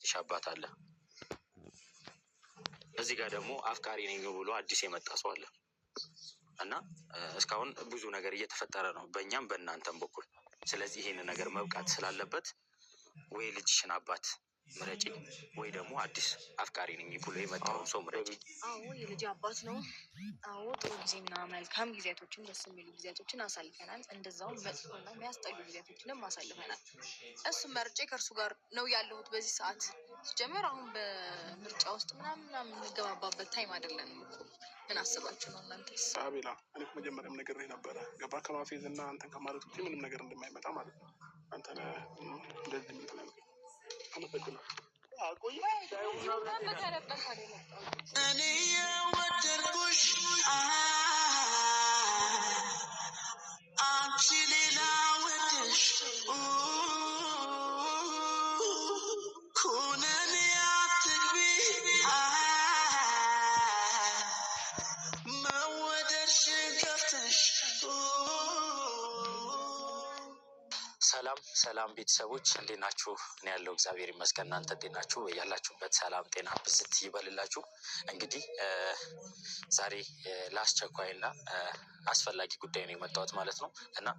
የልጅሽ አባት አለ። እዚህ ጋር ደግሞ አፍቃሪ ነኝ ብሎ አዲስ የመጣ ሰው አለ እና እስካሁን ብዙ ነገር እየተፈጠረ ነው በእኛም በእናንተም በኩል። ስለዚህ ይሄን ነገር መብቃት ስላለበት ወይ ልጅሽን አባት ምረጪ ወይ ደግሞ አዲስ አፍቃሪ ነኝ ብሎ የመጣውን ሰው ምረጪ። አዎ የልጅ አባት ነው። አዎ ጥሩ ጊዜና መልካም ጊዜያቶችን ደስ የሚሉ ጊዜያቶችን አሳልፈናል። እንደዛውም መጥፎና የሚያስጠሉ ጊዜያቶችንም አሳልፈናል። እሱም መርጬ ከእርሱ ጋር ነው ያለሁት በዚህ ሰዓት። ሲጀመር አሁን በምርጫ ውስጥ ምናምን የምንገባባበት ታይም አይደለንም እኮ። ምን አስባችሁ ነው እናንተስ? አቤላ እኔ መጀመሪያም ነግሬህ ነበረ ገባ ከማፌዝ እና አንተን ከማለት ውጭ ምንም ነገር እንደማይመጣ ማለት ነው። አንተ እንደዚህ ምትለው አመሰግናለሁ። እኔ የወደድኩሽ አንቺ ሌላ ወደሽ ኩነኔ አትግቢ መወደድሽን ከፍተሽ። ሰላም ሰላም ቤተሰቦች እንዴት ናችሁ? እኔ ያለው እግዚአብሔር ይመስገን። እናንተ እንዴት ናችሁ? ያላችሁበት ሰላም ጤና ብዝት ይበልላችሁ። እንግዲህ ዛሬ ለአስቸኳይና አስፈላጊ ጉዳይ ነው የመጣሁት ማለት ነው እና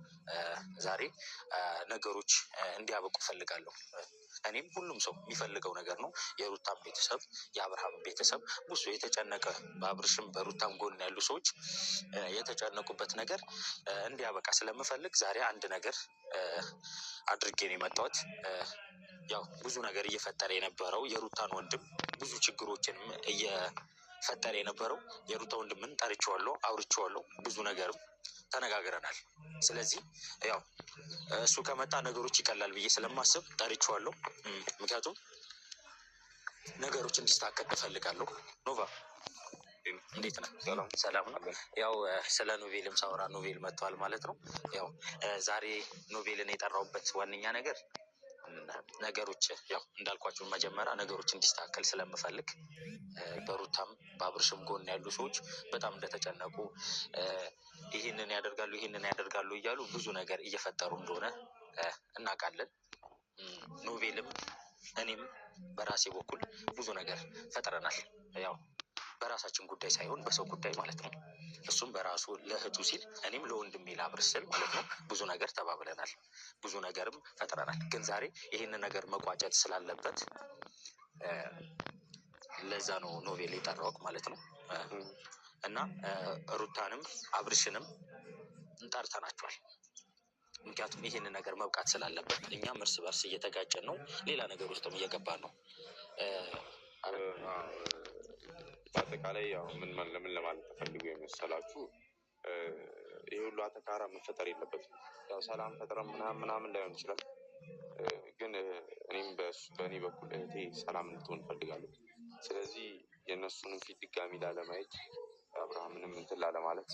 ዛሬ ነገሮች እንዲያበቁ ፈልጋለሁ። እኔም ሁሉም ሰው የሚፈልገው ነገር ነው። የሩታም ቤተሰብ የአብርሃም ቤተሰብ ብዙ የተጨነቀ በአብርሽም በሩታም ጎን ያሉ ሰዎች የተጨነቁበት ነገር እንዲያበቃ ስለምፈልግ ዛሬ አንድ ነገር አድርጌ ነው የመጣሁት። ያው ብዙ ነገር እየፈጠረ የነበረው የሩታን ወንድም ብዙ ችግሮችንም እየፈጠረ የነበረው የሩታ ወንድምን ጠርቼዋለሁ፣ አውርቼዋለሁ፣ ብዙ ነገርም ተነጋግረናል። ስለዚህ ያው እሱ ከመጣ ነገሮች ይቀላል ብዬ ስለማስብ ጠርቼዋለሁ። ምክንያቱም ነገሮች እንዲስተካከል እፈልጋለሁ። ኖቫ እንዴት ነህ? ሰላም ነው። ያው ስለ ኖቬልም ሳወራ ኖቬል መጥቷል ማለት ነው። ያው ዛሬ ኖቬልን የጠራሁበት ዋነኛ ነገር ነገሮች ያው እንዳልኳችሁ መጀመሪያ ነገሮች እንዲስተካከል ስለምፈልግ በሩታም በአብርሽም ጎን ያሉ ሰዎች በጣም እንደተጨነቁ ይህንን ያደርጋሉ እያሉ ብዙ ነገር እየፈጠሩ እንደሆነ እናውቃለን። ኖቬልም እኔም በራሴ በኩል ብዙ ነገር ፈጥረናል። ያው በራሳችን ጉዳይ ሳይሆን በሰው ጉዳይ ማለት ነው። እሱም በራሱ ለእህቱ ሲል እኔም ለወንድሜ ላብርሽ ስል ማለት ነው ብዙ ነገር ተባብለናል፣ ብዙ ነገርም ፈጥረናል። ግን ዛሬ ይህንን ነገር መቋጨት ስላለበት ለዛ ነው ኖቬል የጠራሁት ማለት ነው እና ሩታንም አብርሽንም እንጠርተናቸዋል። ምክንያቱም ይህንን ነገር መብቃት ስላለበት እኛም እርስ በርስ እየተጋጨን ነው፣ ሌላ ነገር ውስጥም እየገባን ነው። በአጠቃላይ ያው ለምን ለማለት ተፈልጎ የመሰላችሁ ይህ ሁሉ አተካራ መፈጠር የለበትም። ያው ሰላም ፈጥረን ምናምን ላይሆን ይችላል፣ ግን እኔም በእኔ በኩል እህቴ ሰላም እንድትሆን እፈልጋለሁ። ስለዚህ የእነሱንም ፊት ድጋሚ ላለማየት አብርሃምንም እንትን ላለማለት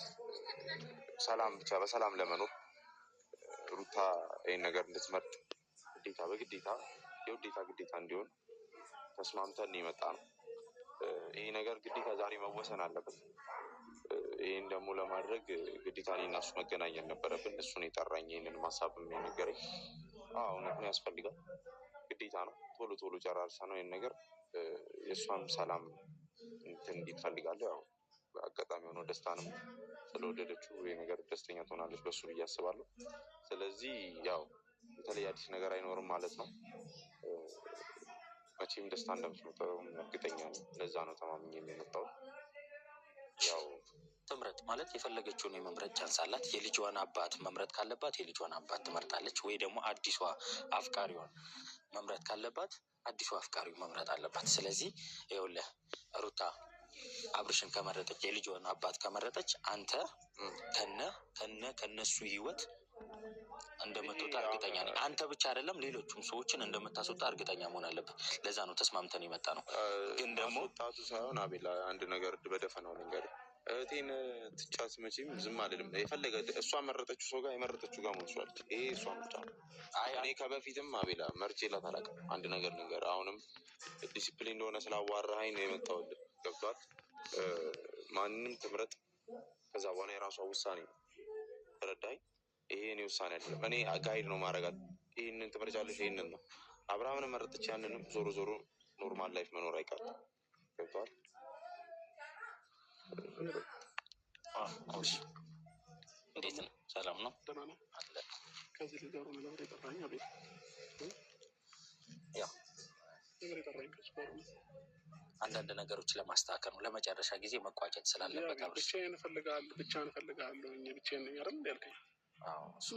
ሰላም ብቻ በሰላም ለመኖር ሩታ ይህን ነገር እንድትመርጥ ግዴታ ግዴታ እንዲሆን ተስማምተን የመጣ ነው። ይሄ ነገር ግዴታ ዛሬ መወሰን አለበት። ይህን ደግሞ ለማድረግ ግዴታ እኔና እሱ መገናኘት ነበረብን። እሱን የጠራኝ ይህንን ሀሳብ የሚነገረኝ እውነቱን ያስፈልጋል፣ ግዴታ ነው። ቶሎ ጨራርሰ ነው ይህን ነገር የእሷም ሰላም እንትን እንዲል እፈልጋለሁ። ያው በአጋጣሚ ሆኖ ደስታንም ስለወደደችው ይህ ነገር ደስተኛ ትሆናለች በሱ ብዬ አስባለሁ። ስለዚህ ያው የተለየ አዲስ ነገር አይኖርም ማለት ነው። መቼም ደስታ እንደምትመጣው እርግጠኛ ነኝ። ለዛ ነው ተማምኜ የመጣሁት። ያው ትምረጥ ማለት የፈለገችውን የመምረጥ ቻንስ አላት። የልጇን አባት መምረጥ ካለባት የልጇን አባት ትመርጣለች፣ ወይ ደግሞ አዲሷ አፍቃሪዋን መምረጥ ካለባት አዲሷ አፍቃሪው መምረጥ አለባት። ስለዚህ ይኸውልህ ሩታ አብርሽን ከመረጠች የልጇን አባት ከመረጠች አንተ ከነሱ ህይወት እንደምትወጣ እርግጠኛ ነኝ። አንተ ብቻ አይደለም ሌሎቹም ሰዎችን እንደምታስወጣ እርግጠኛ መሆን አለበት። ለዛ ነው ተስማምተን የመጣ ነው። ግን ደግሞ ወጣቱ ሳይሆን አቤላ አንድ ነገር በደፈናው ልንገርህ፣ እህቴን ትቻት መቼም ዝም አልልም። የፈለገ እሷ መረጠችው ሰው ጋር የመረጠችው ጋር ሞልሷል። ይሄ እሷ ምርጫ ነው። እኔ ከበፊትም አቤላ መርጬላት አላውቅም። አንድ ነገር ልንገርህ፣ አሁንም ዲሲፕሊን እንደሆነ ስላዋራኸኝ ነው የመጣሁልህ። ገብቶሃል? ማንም ትምረጥ፣ ከዛ በኋላ የራሷ ውሳኔ ነው። ተረዳኸኝ? ይሄ እኔ ውሳኔ አይደለም። እኔ ጋይድ ነው ማድረጋት። ይህንን ትመርጫለሽ፣ ይህንን ነው። አብርሃምን መረጠች፣ ያንንም ዞሮ ኖርማል ላይፍ መኖር አይቀርም። ገብቶሃል? እንዴት ነው? ሰላም ነው? ደህና ነው አለ። ከዚህ ልጅ ጋር ነው የጠራኝ። አቤት ያው ነገር የጠራኝ ከሱ ጋር ነው። አንዳንድ ነገሮችን ለማስተካከል ነው፣ ለመጨረሻ ጊዜ መቋጨት ስላለበት። አብርሽ ብቻዬን እፈልግሃለሁ ብቻዬን ነኝ አይደል ያልከኝ? አዎ እሱ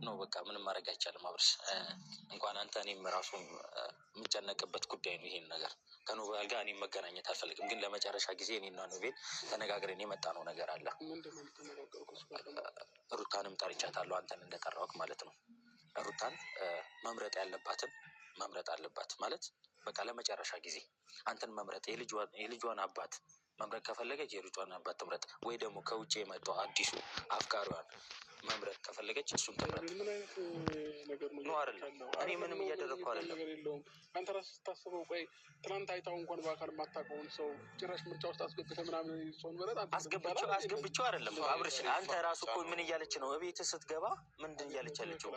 ነው። በቃ ምንም ማድረግ አይቻልም አብርሽ። እንኳን አንተ እኔም ራሱ የምጨነቅበት ጉዳይ ነው። ይሄን ነገር ከኖቬል ጋር እኔም መገናኘት አልፈልግም፣ ግን ለመጨረሻ ጊዜ እኔና ኖቬል ተነጋግረን የመጣ ነው ነገር አለ። ሩታንም ጠርቻታለሁ፣ አንተን እንደጠራሁት ማለት ነው። ሩታን መምረጥ ያለባትን መምረጥ አለባት ማለት በቃ ለመጨረሻ ጊዜ አንተን መምረጥ፣ የልጇን አባት መምረጥ ከፈለገች የልጇን አባት ትምረጥ፣ ወይ ደግሞ ከውጭ የመጣው አዲሱ አፍቃሪዋን መምረጥ ከፈለገች እሱን ትምረጥ። ምን አይነት ነገር ነው? አይደለም እኔ ምንም እያደረግኩ አይደለም። ነገር የለውም። አንተ ራስህ ስታስበው፣ ቆይ ትናንት አይታው እንኳን በአካል የማታውቀውን ሰው ጭራሽ ምርጫ ውስጥ አስገብተህ ምናምን ሰውን መረጥ አስገብቼው አይደለም አብርሽ። አንተ ራሱ እኮ ምን እያለች ነው? እቤት ስትገባ ምንድን እያለች ያለችው?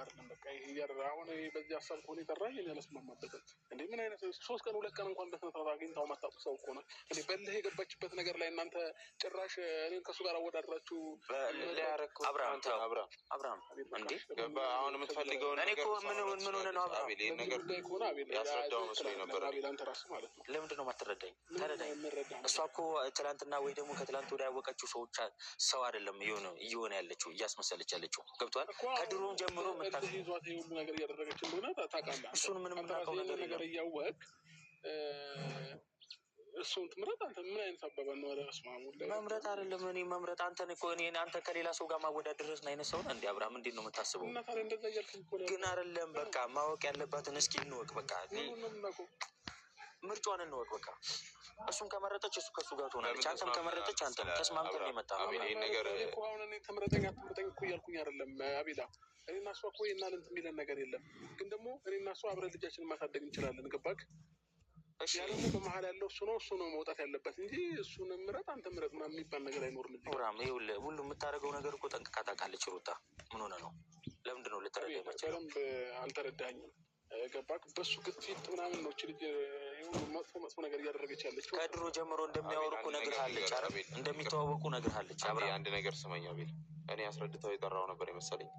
አሁን በዚህ ሀሳብ ከሆነ የጠራኝ እኔ አልስማማበትም። እንዴ ምን አይነት 3 ቀን 2 ቀን እንኳን በስነስርዓት አግኝታው ማታውቁ ሰው እኮ ነው እንዴ? በልህ የገባችበት ነገር ላይ እናንተ ጭራሽ እኔን ከእሱ ጋር አወዳድራችሁ አብርሃም እንዴ አሁን የምትፈልገውን ነገር ምን ሆነ ነው? አቤል ነገር ያስረዳው መስሎኝ ነበር። አንተ ራስህ ማለት ነው። ለምንድን ነው የማትረዳኝ? ተረዳኝ። እሷ እኮ ትላንትና ወይ ደግሞ ከትላንት ወዲያ ያወቀችው ሰው አይደለም እየሆነ ያለችው፣ እያስመሰለች ያለችው። ገብቷል? ከድሮም ጀምሮ ይዟት ሁሉ ነገር እያደረገች እንደሆነ ታውቃለህ። እሱን ምንም የምናውቀው ነገር እያወቅ እሱን ትምረጥ። አንተ ምን አይነት አባባል ነው? መምረጥ አይደለም እኔ መምረጥ አንተ ከሌላ ሰው ጋር ማወዳደር አይነት ሰው ነህ እንዴ? አብርሃም እንዴት ነው የምታስበው? ግን አይደለም በቃ ማወቅ ያለባትን እስኪ እንወቅ። በቃ ምርጫዋን እንወቅ። በቃ እሱን ከመረጠች እሱ ከሱ ጋር ትሆናለች፣ አንተም ከመረጠች አንተም ተስማምተን የመጣ ነው። ይሄን ነገር ተምረጠኝ አትምረጠኝ እኮ እያልኩኝ አይደለም አቤላ። እኔና እሷ እኮ የእናንተ የሚለን ነገር የለም። ግን ደግሞ እኔና እሷ አብረን ልጃችንን ማሳደግ እንችላለን። ገባክ? ያ ደግሞ በመሀል ያለው እሱ ነው መውጣት ያለበት እንጂ እሱን ምረጥ አንተ ምረጥ ምናምን የሚባል ነገር አይኖርም። ሁሉ የምታደርገው ነገር እኮ ጠንቅቃ ታውቃለች። ሩታ ምን ሆነ ነው? ለምንድን ነው ልትረዳ የማችለው? በደንብ አልተረዳኝም። ገባክ? በሱ ግፊት ምናምን ነው ልጅ መጥፎ ነገር እያደረገች ያለችው። ከድሮ ጀምሮ እንደሚያወሩ እኮ ነግርሃለች አይደል? እንደሚተዋወቁ ነግርሃለች። አንድ ነገር ስመኝ አቤል፣ እኔ አስረድተው የጠራው ነበር የመሰለኝ።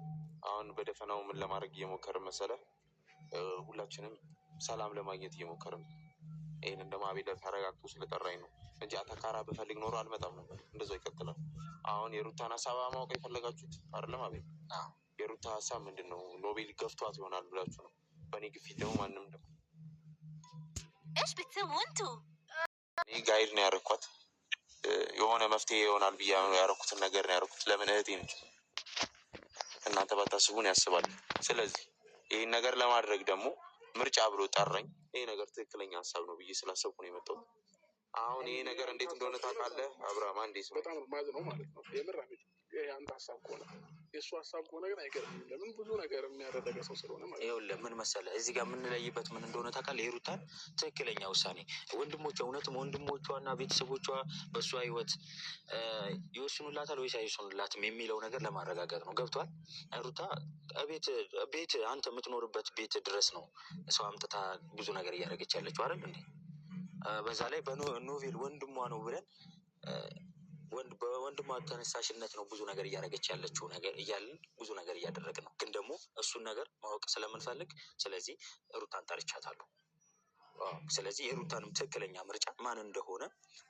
አሁን በደፈናው ምን ለማድረግ እየሞከርን መሰለህ? ሁላችንም ሰላም ለማግኘት እየሞከርን። ይህንን ደግሞ አቤል ተረጋግቶ ስለጠራኝ ነው እንጂ አተካራ ብፈልግ ኖሮ አልመጣም ነበር። እንደዛው ይቀጥላል። አሁን የሩታን ሀሳብ ማወቅ የፈለጋችሁት አይደለም አቤል? የሩታ ሀሳብ ምንድን ነው? ኖቤል ገፍቷት ይሆናል ብላችሁ ነው። በእኔ ግፊት ደግሞ ማንም ደግሞ እኔ ጋይድ ነው ያደረኳት። የሆነ መፍትሄ ይሆናል ብዬ ያደረኩትን ነገር ነው ያደረኩት። ለምን እህቴ ነች። እናንተ ባታስቡን ያስባል። ስለዚህ ይህን ነገር ለማድረግ ደግሞ ምርጫ ብሎ ጠራኝ። ይሄ ነገር ትክክለኛ ሀሳብ ነው ብዬ ስላሰብኩ ነው የመጣሁት። አሁን ይሄ ነገር እንዴት እንደሆነ ታውቃለህ አብርሃም? እንዴት ነው በጣም ማዝ ነው ማለት ነው። የምር አቤት፣ ይሄ አንተ ሀሳብ ከሆነ የእሱ ሀሳብ ከሆነ ግን አይገርምም። ለምን ብዙ ነገር የሚያደረገ ሰው ስለሆነ ማለት ነው። ይኸውልህ ምን መሰለህ፣ እዚህ ጋር የምንለይበት ምን እንደሆነ ታውቃለህ? የሩታን ትክክለኛ ውሳኔ ወንድሞቿ፣ እውነትም ወንድሞቿ እና ቤተሰቦቿ በእሷ ህይወት ይወስኑላታል ወይስ አይወስኑላትም የሚለው ነገር ለማረጋገጥ ነው። ገብቷል? ሩታ ቤት አንተ የምትኖርበት ቤት ድረስ ነው ሰው አምጥታ ብዙ ነገር እያደረገች ያለችው አይደል እንዴ? በዛ ላይ በኖቬል ወንድሟ ነው ብለን በወንድሟ ተነሳሽነት ነው ብዙ ነገር እያደረገች ያለችው ነገር እያልን ብዙ ነገር እያደረግን ነው። ግን ደግሞ እሱን ነገር ማወቅ ስለምንፈልግ ስለዚህ ሩታን ጠርቻታለሁ። ስለዚህ የሩታንም ትክክለኛ ምርጫ ማን እንደሆነ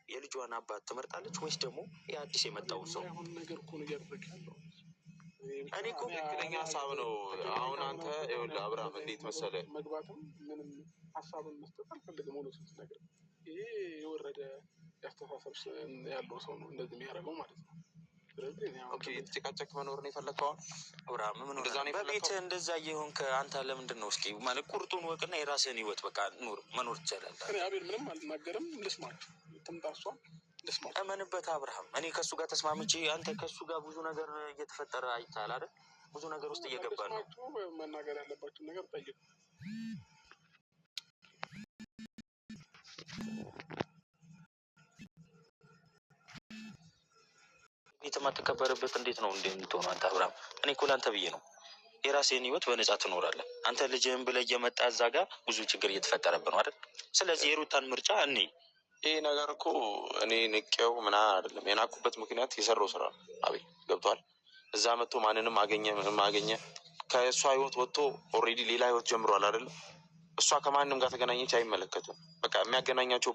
የልጇን አባት ትመርጣለች ወይስ ደግሞ የአዲስ የመጣውን ሰው? ነገር እኮ ነው እያደረግ ያለው። እኔ እኮ ትክክለኛ ሀሳብ ነው። አሁን አንተ ይኸውልህ አብርሃም እንዴት መሰለህ መግባትም ምንም ሀሳብን መስጠት አልፈልግም። ሆኖ ስንት ነገር ይሄ የወረደ ያስተሳሰብ ያለው ሰው ነው እንደዚህ የሚያደርገው ማለት ነው። ስለዚህ የተጨቃጨቅ መኖር ነው የፈለግከው አብርሃም? ምን በቤት እንደዛ እየሆንክ አንተ ለምንድን ነው? እስኪ ማለት ቁርጡን ወቅና የራስህን ህይወት በቃ መኖር ትችላለህ። እኔ አቤል ምንም አልናገርም። ልስማችሁ፣ ትምጣ እሷ ልስማችሁ። እመንበት አብርሃም። እኔ ከእሱ ጋር ተስማምቼ አንተ ከእሱ ጋር ብዙ ነገር እየተፈጠረ አይተሃል አይደል? ብዙ ነገር ውስጥ እየገባ ነው። መናገር ያለባችሁን ነገር ጠይቁ። ቤት የማትከበርበት እንዴት ነው እንደምትሆነው አንተ አብርሃም? እኔ እኮ ለአንተ ብዬ ነው። የራስህን ህይወት በነጻ ትኖራለህ። አንተ ልጅህን ብለህ እየመጣ እዛ ጋር ብዙ ችግር እየተፈጠረብህ ነው አይደል? ስለዚህ የሩታን ምርጫ እኔ ይሄ ነገር እኮ እኔ ንቄው ምናምን አይደለም። የናኩበት ምክንያት የሰራው ስራ ነው። አቤል ገብቷል። እዛ መጥቶ ማንንም አገኘ ምንም አገኘ ከእሷ ህይወት ወጥቶ ኦልሬዲ ሌላ ህይወት ጀምሯል አይደለም። እሷ ከማንም ጋር ተገናኘች አይመለከቱም። በቃ የሚያገናኛቸው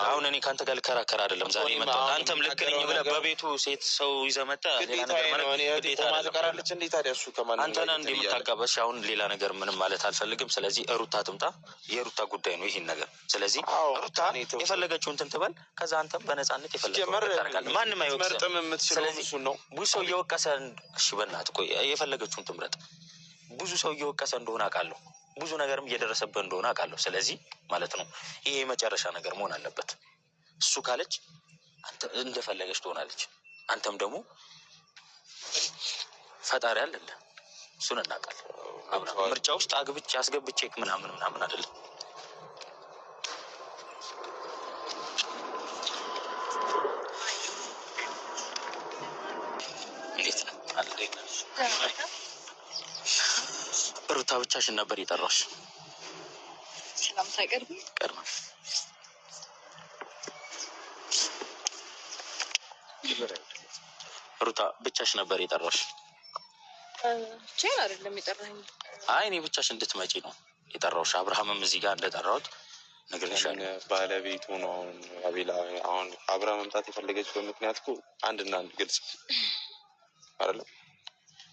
አሁን እኔ ከአንተ ጋር ልከራከር አይደለም ዛሬ መጣሁት። አንተም ልክ ነኝ ብለህ በቤቱ ሴት ሰው ይዘህ መጣህ። ሌላ ነገር ማዘቀራለች እንዴት ታዲያ እሱ ከማንም አንተና እንደ የምታጋበሽ አሁን ሌላ ነገር ምንም ማለት አልፈልግም። ስለዚህ ሩታ ትምጣ፣ የሩታ ጉዳይ ነው ይሄን ነገር። ስለዚህ ሩታ የፈለገችውን እንትን ትበል፣ ከዛ አንተም በነፃነት የፈለገውን ታደርጋለህ። ማንም አይወቅስም። ስለዚህ ብዙ ሰው እየወቀሰ እሺ፣ በእናትህ ቆይ፣ የፈለገችውን ትምረጥ። ብዙ ሰው እየወቀሰ እንደሆነ አውቃለሁ። ብዙ ነገርም እየደረሰበት እንደሆነ አውቃለሁ። ስለዚህ ማለት ነው ይሄ የመጨረሻ ነገር መሆን አለበት። እሱ ካለች አንተ እንደፈለገች ትሆናለች። አንተም ደግሞ ፈጣሪ አለልህ፣ እሱን እናውቃለን። ምርጫ ውስጥ አግብቼ አስገብቼ ምናምን አይደለም። እንዴት ነው ሩታ? ብቻሽን ነበር የጠራሽ? ሰላምታ ቀድማ ሩታ ብቻሽ ነበር የጠራሽ? ቼን አይደለም የጠራኝ። አይ እኔ ብቻሽ እንድትመጪ ነው የጠራሁሽ። አብርሃምም እዚህ ጋር እንደጠራሁት ነግሬሻለሁ። ባለቤቱ ነው አቤላ። አሁን አብራ መምጣት የፈለገችበት ምክንያት እኮ አንድና አንድ ግልጽ አይደለም።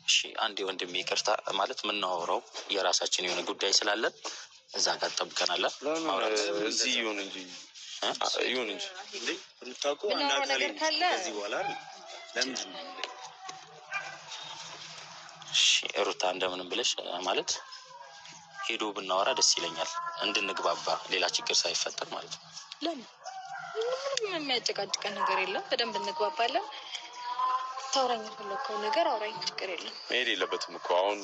እሺ አንድ ወንድሜ ይቅርታ ማለት የምናወራው የራሳችን የሆነ ጉዳይ ስላለን እዛ ጋር ጠብቀናል። እዚህ ይሁን እንጂ ሩታኮ ነገር ካለ እዚህ በኋላ ለምን ሩታ እንደምንም ብለሽ ማለት ሄዶ ብናወራ ደስ ይለኛል፣ እንድንግባባ ሌላ ችግር ሳይፈጠር ማለት ነው። ለምን ምንም የሚያጨቃጭቀን ነገር የለም፣ በደንብ እንግባባለን። ታውራኝ የፈለከው ነገር አውራኝ፣ ችግር የለም። መሄድ የለበትም እኮ አሁን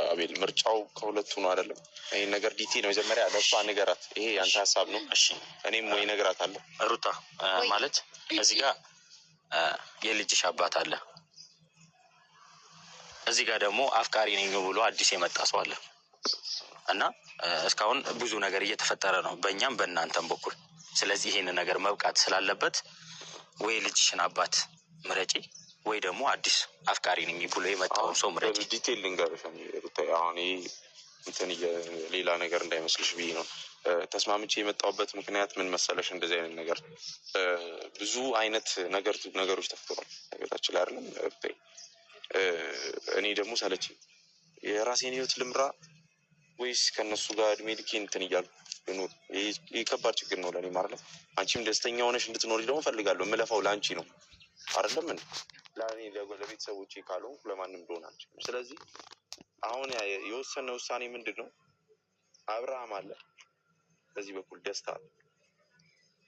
አቤል፣ ምርጫው ከሁለቱ ነው አይደለም። ይሄን ነገር ዲቴል መጀመሪያ ለእሷ ንገራት። ይሄ ያንተ ሀሳብ ነው። እሺ እኔም ወይ ነገራት አለ ሩታ ማለት እዚህ ጋር የልጅሽ አባት አለ፣ እዚህ ጋር ደግሞ አፍቃሪ ነኝ ብሎ አዲስ የመጣ ሰው አለ እና እስካሁን ብዙ ነገር እየተፈጠረ ነው በእኛም በእናንተም በኩል። ስለዚህ ይሄን ነገር መብቃት ስላለበት ወይ ልጅሽን አባት ምረጪ ወይ ደግሞ አዲስ አፍቃሪ ነኝ ብሎ የመጣውን ሰው ምረጪ። ዲቴል ልንገርሽ አሁን ይሄ እንትን ሌላ ነገር እንዳይመስልሽ ብዬ ነው። ተስማምቼ የመጣሁበት ምክንያት ምን መሰለሽ? እንደዚህ አይነት ነገር ብዙ አይነት ነገሮች ተፈጥሯል ነገታችን ላይ አይደለም። እኔ ደግሞ ሰለችኝ። የራሴን ህይወት ልምራ ወይስ ከነሱ ጋር እድሜ ልኬ እንትን እያሉ ልኖር? ይህ ከባድ ችግር ነው ለእኔ ማለት ነው። አንቺም ደስተኛ ሆነሽ እንድትኖሪ ደግሞ ፈልጋለሁ። የምለፋው ለአንቺ ነው አይደለም ምን ለእኔ ለቤተሰቦቼ ካልሆንኩ ለማንም ልሆን አልችልም። ስለዚህ አሁን የወሰነ ውሳኔ ምንድን ነው? አብርሃም አለ በዚህ በኩል ደስታ አለ።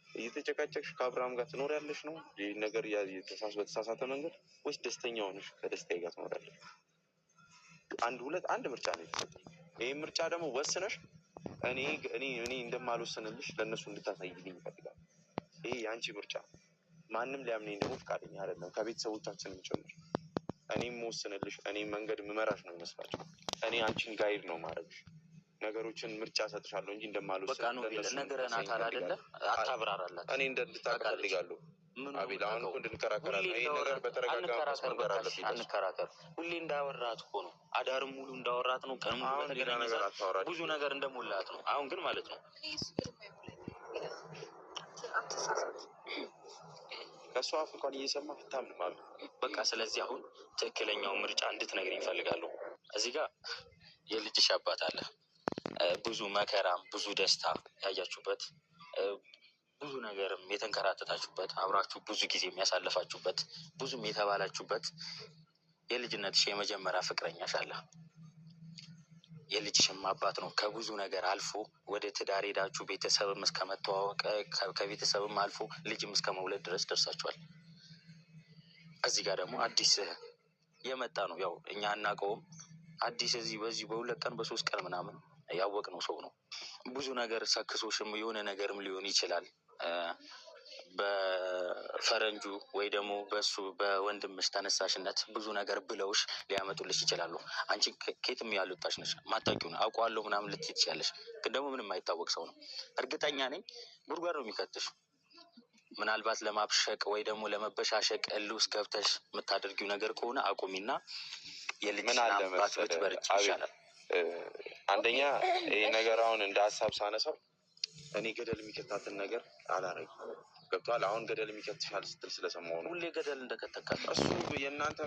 እየተጨቃጨቅሽ ከአብርሃም ጋር ትኖሪያለሽ ነው ይህ ነገር በተሳሳተ መንገድ ወይስ ደስተኛ ሆነሽ ከደስታዬ ጋር ትኖሪያለሽ? አንድ ምርጫ ነው የተሰጠኝ። ይህ ምርጫ ደግሞ ወስነሽ እኔ እንደማልወስንልሽ ለእነሱ እንድታሳይልኝ ይፈልጋል። ይሄ የአንቺ ምርጫ። ማንም ሊያምነኝ ደግሞ ፈቃደኛ አይደለም፣ ከቤተሰቦቻችንም ጭምር። እኔም ወስንልሽ እኔ መንገድ ምመራሽ ነው ይመስላቸው። እኔ አንቺን ጋይድ ነው ማድረግሽ። ነገሮችን ምርጫ ሰጥሻለሁ እንጂ እንደማልወስን ነገረናታል አይደለ? አታብራራላት። እኔ እንድታውቅ እፈልጋለሁ። አቤል አሁን እኮ እንድንከራከራለን። ይሄ ነገር በተረጋጋ መስመር አለብኝ። አንከራከር። ሁሌ እንዳወራት እኮ ነው። አዳርም ሙሉ እንዳወራት ነው። ቀን ሙሉ ብዙ ነገር እንደሞላት ነው። አሁን ግን ማለት ነው ከእሷ አፍ እንኳን እየሰማ ፍታምን ማለት በቃ። ስለዚህ አሁን ትክክለኛው ምርጫ እንድትነግሪኝ እፈልጋለሁ። እዚህ ጋር የልጅሽ አባት አለ። ብዙ መከራም ብዙ ደስታ ያያችሁበት፣ ብዙ ነገርም የተንከራተታችሁበት፣ አብራችሁ ብዙ ጊዜ የሚያሳልፋችሁበት፣ ብዙም የተባላችሁበት የልጅነትሽ የመጀመሪያ ፍቅረኛሽ አለ። የልጅሽም አባት ነው። ከብዙ ነገር አልፎ ወደ ትዳር ሄዳችሁ ቤተሰብም እስከ መተዋወቅ ከቤተሰብም አልፎ ልጅም እስከ መውለድ ድረስ ደርሳችኋል። እዚህ ጋር ደግሞ አዲስ የመጣ ነው። ያው እኛ አናውቀውም። አዲስ እዚህ በዚህ በሁለት ቀን በሶስት ቀን ምናምን ያወቅነው ሰው ነው። ብዙ ነገር ሰክሶሽም የሆነ ነገርም ሊሆን ይችላል። በፈረንጁ ወይ ደግሞ በሱ በወንድምሽ ተነሳሽነት ብዙ ነገር ብለውሽ ሊያመጡልሽ ይችላሉ። አንቺ ከየትም ያልወጣሽ ነሽ፣ ማታውቂው ነው አውቀዋለሁ ምናምን ልትይ ትችያለሽ። ግን ደግሞ ምንም አይታወቅ ሰው ነው። እርግጠኛ ነኝ ጉድጓድ ነው የሚከትሽ። ምናልባት ለማብሸቅ ወይ ደግሞ ለመበሻሸቅ እልህ ውስጥ ገብተሽ የምታደርጊው ነገር ከሆነ አቁሚና የልጅሽን አባት ብትበርቺ ይሻላል። አንደኛ ይህ ነገር አሁን እንደ ሀሳብ ሳነሳው እኔ ገደል የሚከታትን ነገር አላረግም። ገብቶሃል? አሁን ገደል የሚከትሻል ስትል ስለሰማሁ ነው። ሁሌ ገደል እንደከተካት እሱ የእናንተ